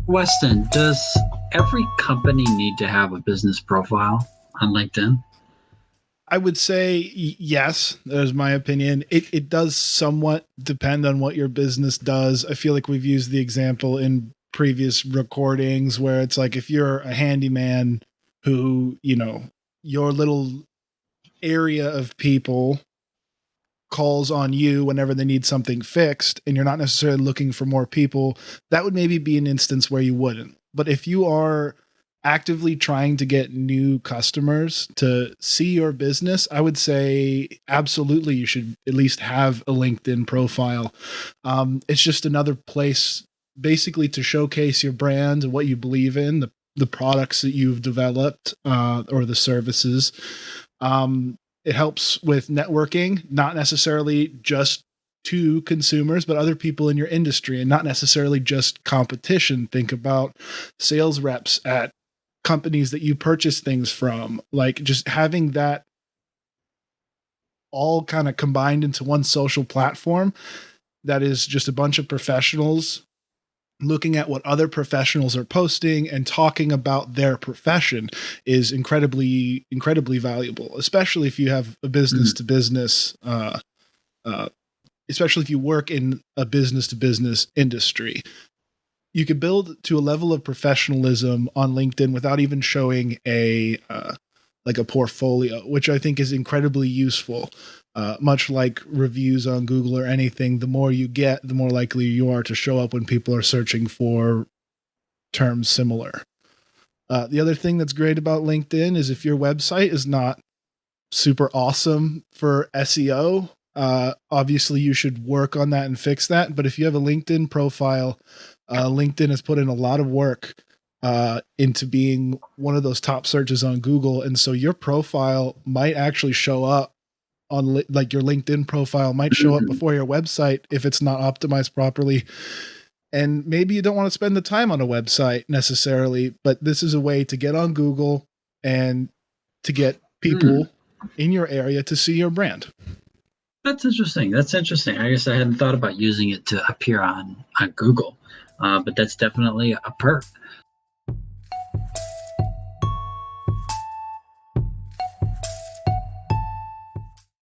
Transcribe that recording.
Weston, does every company need to have a business profile on LinkedIn? I would say yes. There's my opinion. It does somewhat depend on what your business does. I feel like we've used the example in previous recordings where it's like if you're a handyman who, your little area of people calls on you whenever they need something fixed and you're not necessarily looking for more people, that would maybe be an instance where you wouldn't. But if you are actively trying to get new customers to see your business, I would say absolutely you should at least have a LinkedIn profile. It's just another place basically to showcase your brand and what you believe in, the products that you've developed or the services. It helps with networking, not necessarily just to consumers, but other people in your industry and not necessarily just competition. Think about sales reps at companies that you purchase things from, like just having that all kind of combined into one social platform that is just a bunch of professionals looking at what other professionals are posting and talking about their profession is incredibly valuable, especially if you have a business to business especially if you work in a business to business industry. You could build to a level of professionalism on LinkedIn without even showing a like a portfolio, which I think is incredibly useful. Much like reviews on Google or anything, the more you get, the more likely you are to show up when people are searching for terms similar. The other thing that's great about LinkedIn is if your website is not super awesome for SEO, obviously you should work on that and fix that. But if you have a LinkedIn profile, LinkedIn has put in a lot of work into being one of those top searches on Google. And so your profile might actually show up on like your LinkedIn profile might show up before your website if it's not optimized properly. And maybe you don't want to spend the time on a website necessarily, but this is a way to get on Google and to get people in your area to see your brand. That's interesting. That's interesting. I guess I hadn't thought about using it to appear on Google, but that's definitely a perk.